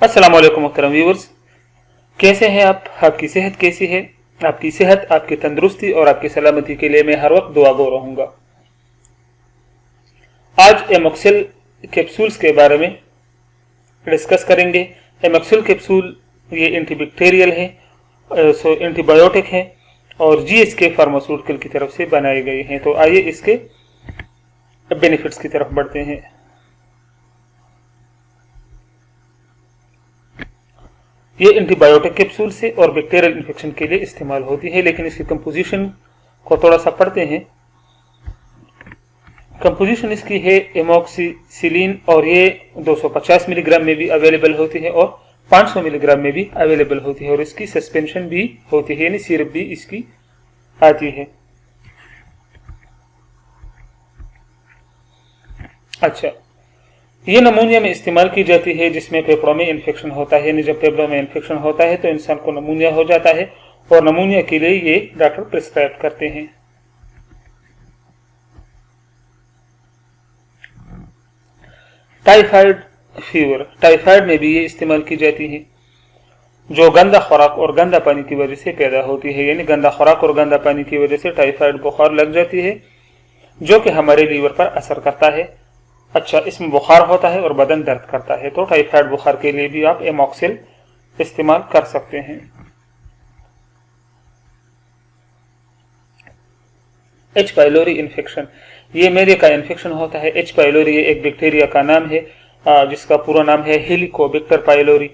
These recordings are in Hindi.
अस्सलाम वालेकुम मुहतरम व्यूअर्स, कैसे हैं आप? आपकी सेहत कैसी है? आपकी सेहत, आपकी तंदुरुस्ती और आपकी सलामती के लिए मैं हर वक्त दुआ गो रहूँगा। आज एमोक्सिल कैप्सूल्स के बारे में डिस्कस करेंगे। एमोक्सिल कैप्सूल ये एंटीबैक्टीरियल है, एंटीबायोटिक है और जीएसके फार्मास्यूटिकल की तरफ से बनाए गए हैं। तो आइए इसके बेनिफिट्स की तरफ बढ़ते हैं। ये एंटीबायोटिक कैप्सूल से और बैक्टीरियल इन्फेक्शन के लिए इस्तेमाल होती है, लेकिन इसकी कंपोजिशन को थोड़ा सा पढ़ते हैं। कंपोजिशन इसकी है एमोक्सिसिलिन और ये 250 मिलीग्राम में भी अवेलेबल होती है और 500 मिलीग्राम में भी अवेलेबल होती है और इसकी सस्पेंशन भी होती है, यानी सिरप भी इसकी आती है। अच्छा, ये नमूनिया में इस्तेमाल की जाती है जिसमें फेफड़ों में इन्फेक्शन होता है, यानी जब फेफड़ों में इन्फेक्शन होता है तो इंसान को नमूनिया हो जाता है और नमूनिया के लिए ये डॉक्टर प्रिस्क्राइब करते हैं। टाइफाइड फीवर, टाइफाइड में भी ये इस्तेमाल की जाती है जो गंदा खुराक और गंदा पानी की वजह से पैदा होती है, यानी गंदा खुराक और गंदा पानी की वजह से टाइफाइड बुखार लग जाती है जो कि हमारे लीवर पर असर करता है। अच्छा, इसमें बुखार होता है और बदन दर्द करता है, तो टाइफाइड बुखार के लिए भी आप एमोक्सिल इस्तेमाल कर सकते हैं। एच पाइलोरी इन्फेक्शन, ये मैदे का इन्फेक्शन होता है। एच पाइलोरी ये एक बैक्टीरिया का नाम है जिसका पूरा नाम है हेलिकोबैक्टर पाइलोरी।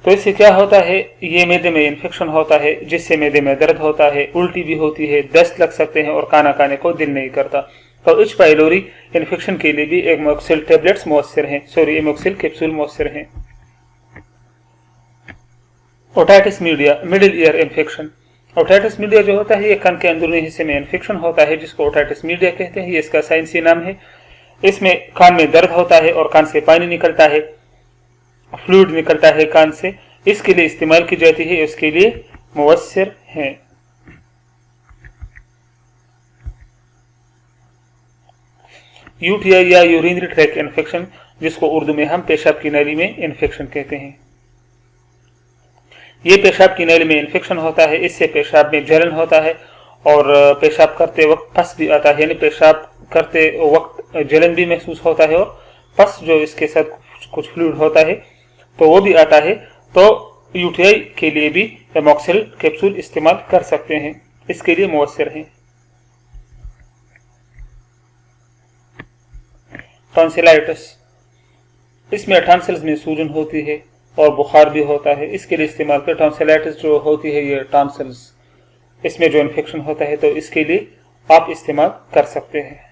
तो इससे क्या होता है, ये मैदे में इन्फेक्शन होता है जिससे मैदे में दर्द होता है, उल्टी भी होती है, दस्त लग सकते हैं और खाना खाने को दिल नहीं करता। तो एच पाइलोरी इन्फेक्शन के लिए भी एमोक्सिल टेबलेट्स मौसर हैं, एमोक्सिल कैप्सूल मौसर हैं। Otitis media, middle ear infection. Otitis media जो होता है ये कान के अंदरूनी हिस्से में इन्फेक्शन होता है जिसको ओटाइटिस मीडिया कहते हैं, ये इसका साइंसी नाम है। इसमें कान में दर्द होता है और कान से पानी निकलता है, फ्लूइड निकलता है कान से, इसके लिए इस्तेमाल की जाती है, इसके लिए मुवस्सिर हैं। यूटीआई या यूरिनरी ट्रैक्ट इन्फेक्शन, जिसको उर्दू में हम पेशाब की नाली में इन्फेक्शन कहते हैं। ये पेशाब की नाली में इन्फेक्शन होता है, इससे पेशाब में जलन होता है और पेशाब करते वक्त पस भी आता है, यानी पेशाब करते वक्त जलन भी महसूस होता है और पस जो इसके साथ कुछ फ्लूइड होता है तो वो भी आता है। तो यूटीआई के लिए भी एमोक्सिल कैप्सूल इस्तेमाल कर सकते हैं, इसके लिए मुवस्सिर हैं। टॉन्सिलाइटिस, इसमें टॉन्सिल्स में सूजन होती है और बुखार भी होता है, इसके लिए इस्तेमाल कर। टॉन्सिलाइटिस जो होती है ये टॉन्सिल्स, इसमें जो इन्फेक्शन होता है तो इसके लिए आप इस्तेमाल कर सकते हैं।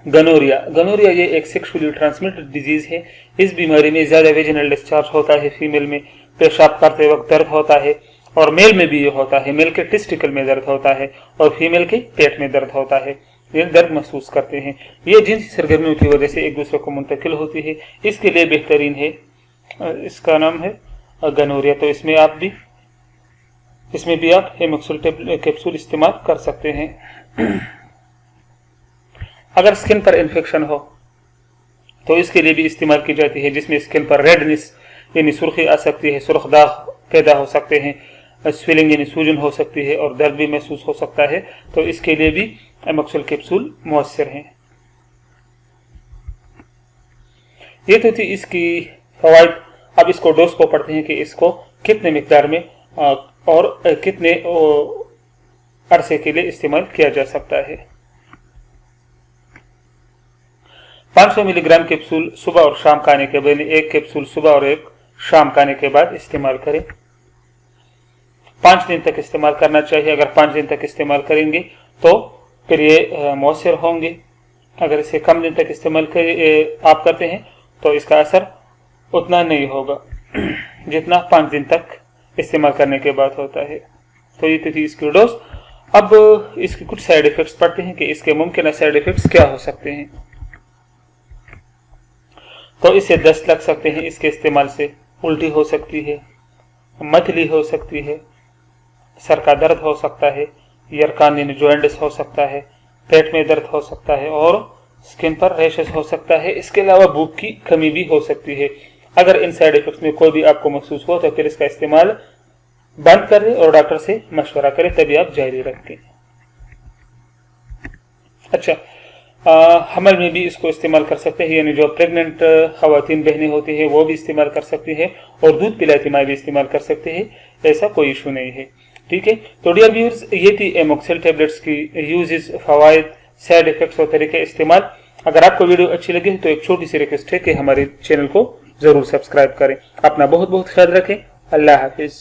गनोरिया, गनोरिया ये एक सेक्सुअली ट्रांसमिटेड डिजीज है। इस बीमारी में ज्यादा वेजिनल डिस्चार्ज होता है, फीमेल में पेशाब करते वक्त दर्द होता है और मेल में भी ये होता है, मेल के टेस्टिकल में दर्द होता है और फीमेल के पेट में दर्द होता है, ये दर्द महसूस करते हैं। ये जिनसी सरगर्मियों की वजह से एक दूसरे को मुंतकिल होती है, इसके लिए बेहतरीन है, इसका नाम है गनोरिया। तो इसमें भी आप एमोक्सिल कैप्सूल इस्तेमाल कर सकते हैं। अगर स्किन पर इन्फेक्शन हो तो इसके लिए भी इस्तेमाल की जाती है, जिसमें स्किन पर रेडनेस यानी सुर्खी आ सकती है, सुर्ख दाग पैदा हो सकते हैं, स्वेलिंग यानी सूजन हो सकती है और दर्द भी महसूस हो सकता है, तो इसके लिए भी एमोक्सिल कैप्सूल मुअस्सिर हैं। ये तो थी इसकी फवाइद। अब इसको डोज को पढ़ते हैं कि इसको कितने मिकदार में और कितने अरसे के लिए इस्तेमाल किया जा सकता है। 500 मिलीग्राम कैप्सूल सुबह और शाम खाने के बाद, एक कैप्सूल सुबह और एक शाम खाने के बाद इस्तेमाल करें। 5 दिन तक इस्तेमाल करना चाहिए। अगर 5 दिन तक इस्तेमाल करेंगे तो फिर ये मुअस्सिर होंगे। अगर इसे कम दिन तक इस्तेमाल आप करते हैं तो इसका असर उतना नहीं होगा जितना 5 दिन तक इस्तेमाल करने के बाद होता है। तो ये थी इसकी डोज। अब इसके कुछ साइड इफेक्ट्स पढ़ते हैं कि इसके मुमकिन साइड इफेक्ट्स क्या हो सकते हैं। तो इससे दस्त लग सकते हैं, इसके इस्तेमाल से उल्टी हो सकती है, मतली हो सकती है, सर का दर्द हो सकता है, ईयर कान यानी जॉइंटिस हो सकता है, पेट में दर्द हो सकता है और स्किन पर रैशेस हो सकता है। इसके अलावा भूख की कमी भी हो सकती है। अगर इन साइड इफेक्ट्स में कोई भी आपको महसूस हो तो फिर इसका इस्तेमाल बंद करें और डॉक्टर से मशवरा करें, तभी आप जारी रखें। अच्छा, हमल में भी इसको इस्तेमाल कर सकते हैं, यानी जो प्रेग्नेंट खवातीन बहनें होती है वो भी इस्तेमाल कर सकती है और दूध पिलाती माँ भी इस्तेमाल कर सकते हैं, ऐसा कोई इशू नहीं है। ठीक है, तो डियर व्यूअर्स, ये थी एमोक्सिल टेबलेट्स की यूजेस, फवायद, साइड इफेक्ट्स और तरीके इस्तेमाल। अगर आपको वीडियो अच्छी लगी तो एक छोटी सी रिक्वेस्ट है कि हमारे चैनल को जरूर सब्सक्राइब करें। अपना बहुत बहुत ख्याल रखें। अल्लाह हाफिज।